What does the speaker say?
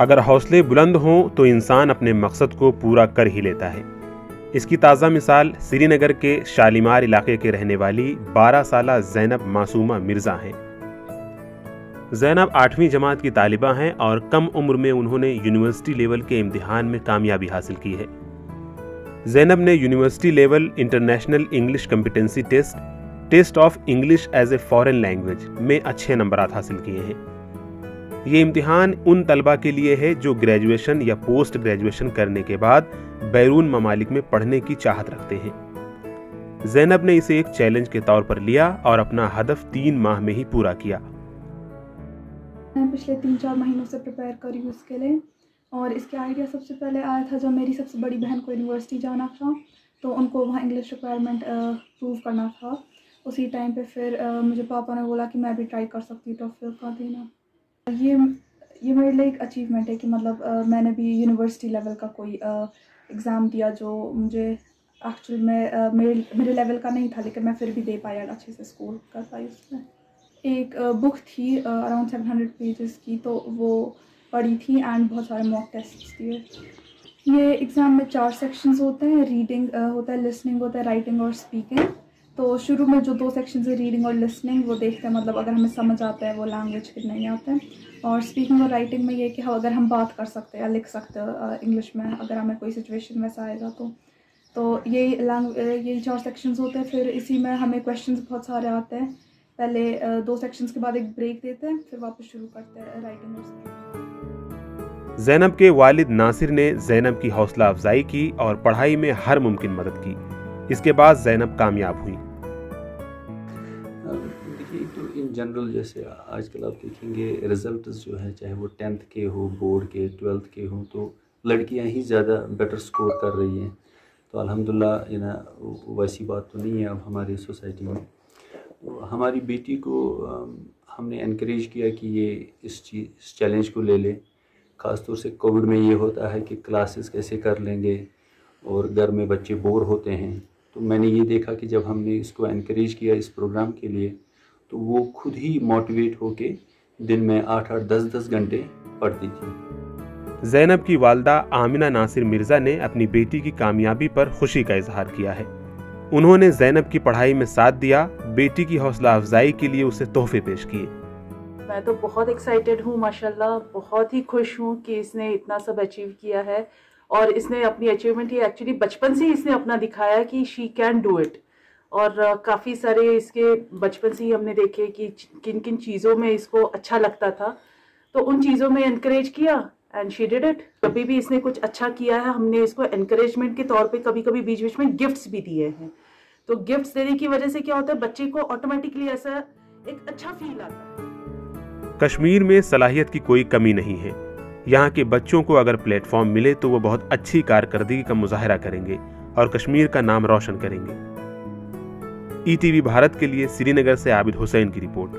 अगर हौसले बुलंद हों तो इंसान अपने मकसद को पूरा कर ही लेता है। इसकी ताज़ा मिसाल श्रीनगर के शालीमार इलाके के रहने वाली 12 साला ज़ैनब मासूमा मिर्ज़ा हैं। ज़ैनब 8वीं जमात की तालिबा हैं और कम उम्र में उन्होंने यूनिवर्सिटी लेवल के इम्तिहान में कामयाबी हासिल की है। ज़ैनब ने university level international English competency test of English as a foreign language में अच्छे नंबरात हासिल किए हैं। ये इम्तिहान उन तलबा के लिए है जो ग्रेजुएशन या पोस्ट ग्रेजुएशन करने के बाद बैरून ममालिक में पढ़ने की चाहत रखते हैं। ज़ैनब ने इसे एक चैलेंज के तौर पर लिया और अपना हदफ 3 माह में ही पूरा किया। मैं पिछले 3-4 महीनों से प्रिपेयर कर रही हूँ इसके लिए, और इसके आइडिया सबसे पहले आया था जब मेरी सबसे बड़ी बहन को यूनिवर्सिटी जाना था, तो उनको वहाँ इंग्लिश रिक्वायरमेंट प्रूव करना था। उसी टाइम पे फिर मुझे पापा ने बोला कि मैं भी ट्राई कर सकती हूँ टॉफल का देना। ये मेरे लिए एक अचीवमेंट है कि मतलब मैंने भी यूनिवर्सिटी लेवल का कोई एग्ज़ाम दिया जो मुझे एक्चुअल में मेरे लेवल का नहीं था, लेकिन मैं फिर भी दे पाया, अच्छे से स्कोर कर पाई उसमें। एक बुक थी अराउंड 700 पेजेस की, तो वो पढ़ी थी एंड बहुत सारे मॉक टेस्ट्स दिए। ये एग्ज़ाम में 4 सेक्शंस होते हैं, रीडिंग होता है, लिसनिंग होता है, राइटिंग और स्पीकिंग। तो शुरू में जो 2 सेक्शंस है रीडिंग और लिसनिंग, वो देखते हैं मतलब अगर हमें समझ आता है वो लैंग्वेज कि नहीं आता है। और स्पीकिंग और राइटिंग में ये कि हाँ अगर हम बात कर सकते हैं या लिख सकते हैं इंग्लिश में, अगर हमें कोई सिचुएशन वैसा आएगा तो यही 4 सेक्शंस होते हैं। फिर इसी में हमें क्वेश्चंस बहुत सारे आते हैं। पहले 2 सेक्शंस के बाद एक ब्रेक देते हैं, फिर वापस शुरू करते हैं राइटिंग और स्पीकिंग। ज़ैनब के वालिद नासिर ने ज़ैनब की हौसला अफजाई की और पढ़ाई में हर मुमकिन मदद की। इसके बाद ज़ैनब कामयाब हुई। देखिए, तो इन जनरल जैसे आजकल आप देखेंगे रिजल्ट्स जो है, चाहे वो 10th के हो, बोर्ड के, 12th के हों, तो लड़कियां ही ज़्यादा बेटर स्कोर कर रही हैं। तो अल्हम्दुलिल्लाह ना वैसी बात तो नहीं है अब हमारी सोसाइटी में। तो हमारी बेटी को हमने इनकरेज किया कि ये इस चैलेंज को ले ले। ख़ासतौर से कोविड में ये होता है कि क्लासेस कैसे कर लेंगे और घर में बच्चे बोर होते हैं। तो मैंने ये देखा कि जब हमने इसको इनकरेज किया इस प्रोग्राम के लिए, तो वो खुद ही मोटिवेट होके दिन में 8-8, 10-10 घंटे पढ़ती थी। ज़ैनब की वालदा आमिना नासिर मिर्ज़ा ने अपनी बेटी की कामयाबी पर खुशी का इजहार किया है। उन्होंने ज़ैनब की पढ़ाई में साथ दिया, बेटी की हौसला अफजाई के लिए उसे तोहफे पेश किए। मैं तो बहुत एक्साइटेड हूँ माशाल्लाह, बहुत ही खुश हूँ कि इसने इतना सब अचीव किया है। और इसने अपनी अचीवमेंट ये एक्चुअली बचपन से ही इसने अपना दिखाया कि शी कैन डू इट। और काफ़ी सारे इसके बचपन से ही हमने देखे कि किन किन चीज़ों में इसको अच्छा लगता था, तो उन चीज़ों में इनकरेज किया एंड शी डिड इट। कभी भी इसने कुछ अच्छा किया है, हमने इसको एनकरेजमेंट के तौर पे कभी कभी बीच बीच में गिफ्ट्स भी दिए हैं। तो गिफ्ट्स देने की वजह से क्या होता है, बच्चे को ऑटोमेटिकली ऐसा एक अच्छा फील आता है। कश्मीर में सलाहियत की कोई कमी नहीं है। यहाँ के बच्चों को अगर प्लेटफॉर्म मिले तो वो बहुत अच्छी कारकर्दगी का मुजाहरा करेंगे और कश्मीर का नाम रोशन करेंगे। ईटीवी भारत के लिए श्रीनगर से आबिद हुसैन की रिपोर्ट।